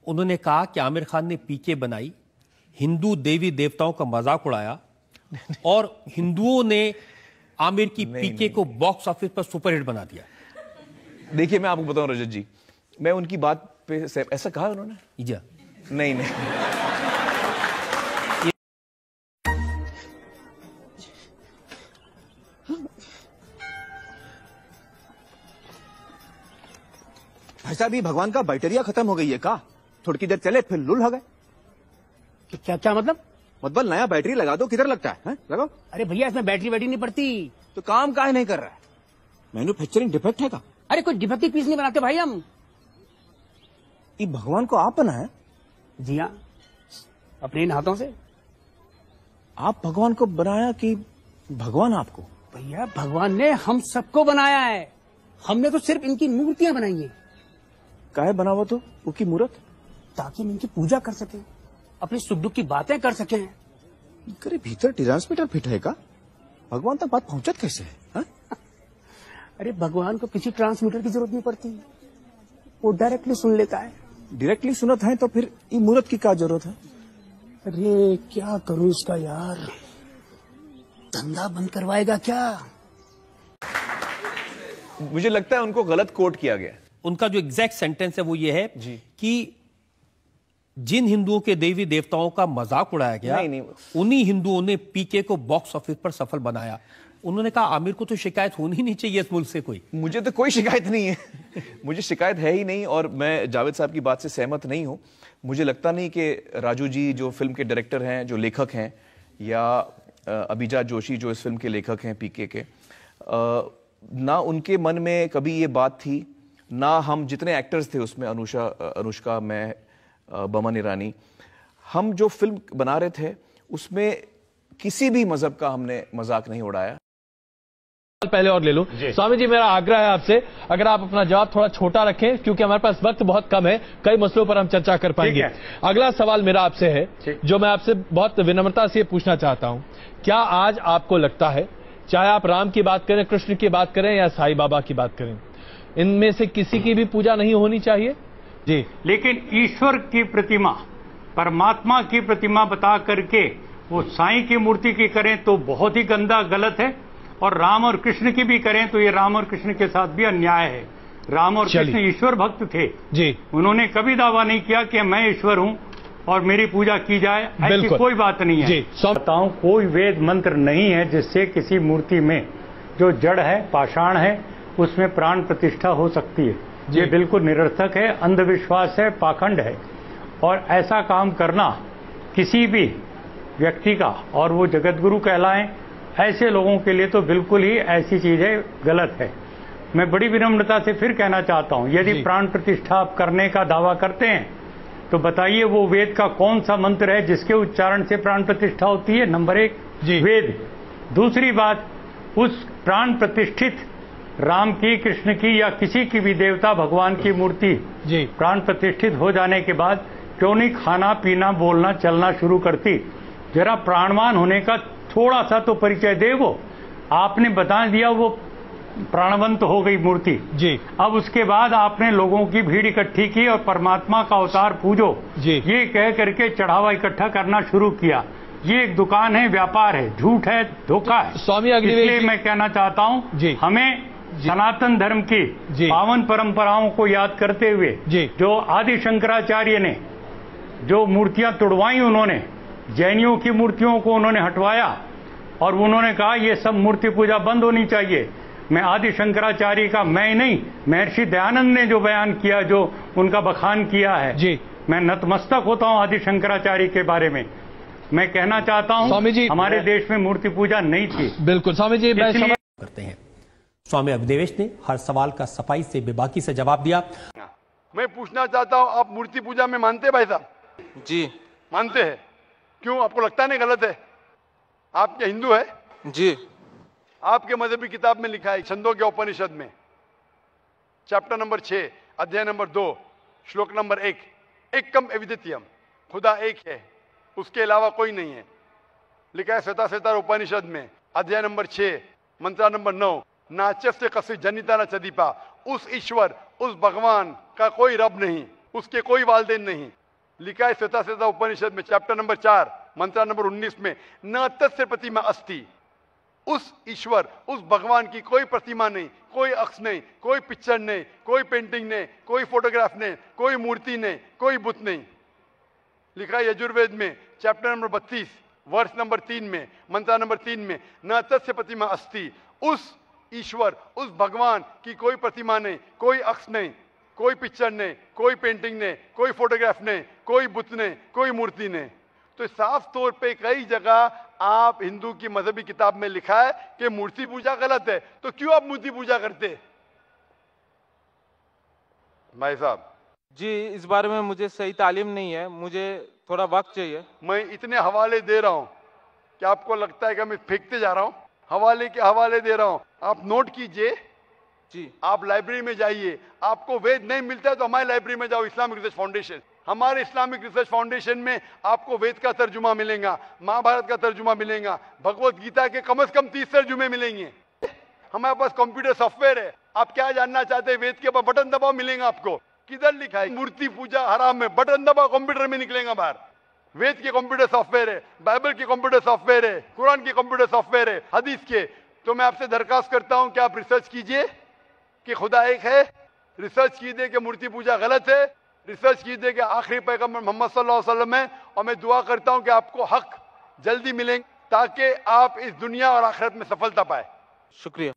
उन्होंने कहा कि आमिर खान ने पीके बनाई, हिंदू देवी देवताओं का मजाक उड़ाया और हिंदुओं ने आमिर की पीके को बॉक्स ऑफिस पर सुपरहिट बना दिया। देखिए मैं आपको बताऊं रजत जी, मैं उनकी बात पे ऐसा कहा उन्होंने? जी नहीं। भाई साहब, ये भगवान का बैटरिया खत्म हो गई है का? थोड़ी देर चले फिर लुल हो गए। क्या मतलब नया बैटरी लगा दो, किधर लगता है? लगाओ। अरे भैया, इसमें बैटरी नहीं पड़ती। तो काम काहे नहीं कर रहा है? मैन्युफैक्चरिंग डिफेक्ट है का? अरे कोई डिफेक्टिव पीस नहीं बनाते भाई हम। ये भगवान को आप बनाए? जी हाँ, अपने इन हाथों से। आप भगवान को बनाया कि भगवान आपको? भैया, भगवान ने हम सबको बनाया है, हमने तो सिर्फ इनकी मूर्तियां बनाई हैं। काहे बनावा तो उनकी मूर्त? ताकि हम इनकी पूजा कर सकें, अपनी सुख दुख की बातें कर सकें। करे भीतर ट्रांसमीटर फिट है का? भगवान तक बात पहुंचत कैसे है? हा? अरे भगवान को किसी ट्रांसमीटर की जरूरत नहीं पड़ती, वो डायरेक्टली सुन लेता है। डायरेक्टली सुनत है तो फिर ये मूर्त की क्या जरूरत है? अरे क्या करूं इसका यार, धंधा बंद करवाएगा क्या? मुझे लगता है उनको गलत कोट किया गया। उनका जो एग्जैक्ट सेंटेंस है वो ये है कि जिन हिंदुओं के देवी देवताओं का मजाक उड़ाया गया, उन्हीं हिंदुओं ने पीके को बॉक्स ऑफिस पर सफल बनाया। उन्होंने कहा आमिर को तो शिकायत होनी ही नहीं चाहिए इस मुल्क से कोई। मुझे तो कोई शिकायत नहीं है मुझे शिकायत है ही नहीं, और मैं जावेद साहब की बात से सहमत नहीं हूं। मुझे लगता नहीं कि राजू जी जो फिल्म के डायरेक्टर हैं, जो लेखक हैं, या अभिजात जोशी जो इस फिल्म के लेखक हैं पीके के, ना उनके मन में कभी ये बात थी, ना हम जितने एक्टर्स थे उसमें, अनुष्का, मैं, बमन ईरानी, हम जो फिल्म बना रहे थे उसमें किसी भी मजहब का हमने मजाक नहीं उड़ाया। पहले और ले लूं। स्वामी जी, मेरा आग्रह है आपसे, अगर आप अपना जवाब थोड़ा छोटा रखें, क्योंकि हमारे पास वक्त बहुत कम है, कई मसलों पर हम चर्चा कर पाएंगे। अगला सवाल मेरा आपसे है, जो मैं आपसे बहुत विनम्रता से पूछना चाहता हूं। क्या आज आपको लगता है, चाहे आप राम की बात करें, कृष्ण की बात करें या साईं बाबा की बात करें, इनमें से किसी की भी पूजा नहीं होनी चाहिए? जी, लेकिन ईश्वर की प्रतिमा, परमात्मा की प्रतिमा बता करके वो साईं की मूर्ति की करें तो बहुत ही गंदा, गलत है, और राम और कृष्ण की भी करें तो ये राम और कृष्ण के साथ भी अन्याय है। राम और कृष्ण ईश्वर भक्त थे जी, उन्होंने कभी दावा नहीं किया कि मैं ईश्वर हूं और मेरी पूजा की जाए, ऐसी कोई बात नहीं है। बताऊं, कोई वेद मंत्र नहीं है जिससे किसी मूर्ति में जो जड़ है, पाषाण है, उसमें प्राण प्रतिष्ठा हो सकती है। ये बिल्कुल निरर्थक है, अंधविश्वास है, पाखंड है, और ऐसा काम करना किसी भी व्यक्ति का, और वो जगतगुरु कहलाएं, ऐसे लोगों के लिए तो बिल्कुल ही ऐसी चीजें गलत है। मैं बड़ी विनम्रता से फिर कहना चाहता हूं, यदि प्राण प्रतिष्ठा आप करने का दावा करते हैं तो बताइए वो वेद का कौन सा मंत्र है जिसके उच्चारण से प्राण प्रतिष्ठा होती है? नंबर 1 वेद। दूसरी बात, उस प्राण प्रतिष्ठित राम की, कृष्ण की या किसी की भी देवता भगवान की मूर्ति प्राण प्रतिष्ठित हो जाने के बाद क्यों नहीं खाना पीना, बोलना, चलना शुरू करती? जरा प्राणवान होने का थोड़ा सा तो परिचय दे। वो आपने बता दिया वो प्राणवंत हो गई मूर्ति जी। अब उसके बाद आपने लोगों की भीड़ इकट्ठी की और परमात्मा का अवतार पूजो जी, ये कह करके चढ़ावा इकट्ठा करना शुरू किया। ये एक दुकान है, व्यापार है, झूठ है, धोखा है। स्वामी इसलिए मैं कहना चाहता हूँ, हमें सनातन धर्म की पावन परंपराओं को याद करते हुए जो आदि शंकराचार्य ने जो मूर्तियां तुड़वाई, उन्होंने जैनियों की मूर्तियों को उन्होंने हटवाया और उन्होंने कहा ये सब मूर्ति पूजा बंद होनी चाहिए। मैं आदि शंकराचार्य का, मैं नहीं, महर्षि दयानंद ने जो बयान किया, जो उनका बखान किया है जी, मैं नतमस्तक होता हूं आदि शंकराचार्य के बारे में। मैं कहना चाहता हूं स्वामी जी, हमारे देश में मूर्ति पूजा नहीं थी। बिल्कुल स्वामी जी, करते हैं। स्वामी अभिदेवेश ने हर सवाल का सफाई से बेबाकी से जवाब दिया। मैं पूछना चाहता हूं, आप मूर्ति पूजा में मानते भाई साहब? जी मानते हैं। क्यों, आपको लगता नहीं गलत है? आप क्या हिंदू है? जी। आपके मजहबी किताब में लिखा है, छंदों के उपनिषद में, चैप्टर नंबर 6, अध्याय नंबर 2, श्लोक नंबर 1, एकम अद्वितीयम, खुदा एक है, उसके अलावा कोई नहीं है। लिखा है श्वेताश्वेतर उपनिषद में, अध्याय नंबर 6, मंत्र नंबर 9, नाच्य से कसी जनिता न चदीपा, उस ईश्वर, उस भगवान का कोई रब नहीं। उसके कोई वालदेन नहीं। लिखा है श्वेता उपनिषद में चैप्टर नंबर 4 मंत्र नंबर 19 में, न तस्य प्रतिमा अस्ति। उस ईश्वर, उस भगवान की कोई प्रतिमा नहीं, कोई अक्ष नहीं, कोई पिक्चर नहीं, कोई पेंटिंग नहीं, कोई फोटोग्राफ नहीं, कोई मूर्ति नहीं, कोई बुत नहीं। लिखा है यजुर्वेद में चैप्टर नंबर 32 वर्ष नंबर 3 में, मंत्र नंबर 3 में, न तस्य प्रतिमा अस्ति। उस ईश्वर, उस भगवान की कोई प्रतिमा नहीं, कोई अक्ष नहीं, कोई पिक्चर नहीं, कोई पेंटिंग नहीं, कोई फोटोग्राफ नहीं, कोई बुत नहीं, कोई मूर्ति नहीं। तो साफ तौर पे कई जगह आप हिंदू की मजहबी किताब में लिखा है कि मूर्ति पूजा गलत है, तो क्यों आप मूर्ति पूजा करते? भाई साहब जी, इस बारे में मुझे सही तालीम नहीं है, मुझे थोड़ा वक्त चाहिए। मैं इतने हवाले दे रहा हूं कि आपको लगता है कि मैं फेंकते जा रहा हूं। हवाले के हवाले दे रहा हूं, आप नोट कीजिए जी। आप लाइब्रेरी में जाइए, आपको वेद नहीं मिलता है तो हमारी लाइब्रेरी में जाओ, इस्लामिक रिसर्च फाउंडेशन। हमारे इस्लामिक रिसर्च फाउंडेशन में आपको वेद का तर्जुमा मिलेगा, महाभारत का तर्जुमा मिलेगा, भगवत गीता के कम से कम 30 तर्जुमे मिलेंगे। हमारे पास कंप्यूटर सॉफ्टवेयर है, आप क्या जानना चाहते हैं वेद के ऊपर बटन दबाओ, मिलेगा आपको। किधर लिखा है मूर्ति पूजा हराम है? बटन दबाओ, कंप्यूटर में निकलेगा बाहर। वेद के कंप्यूटर सॉफ्टवेयर है, बाइबल के कंप्यूटर सॉफ्टवेयर है, कुरान के कंप्यूटर सॉफ्टवेयर है, हदीस के। तो मैं आपसे दरखास्त करता हूं कि आप रिसर्च कीजिए कि खुदा एक है, रिसर्च कीजिए कि मूर्ति पूजा गलत है, रिसर्च कीजिए कि आखिरी पैगंबर मोहम्मद सल्लल्लाहु अलैहि वसल्लम है। और मैं दुआ करता हूं कि आपको हक जल्दी मिलेंगे ताकि आप इस दुनिया और आखिरत में सफलता पाए। शुक्रिया।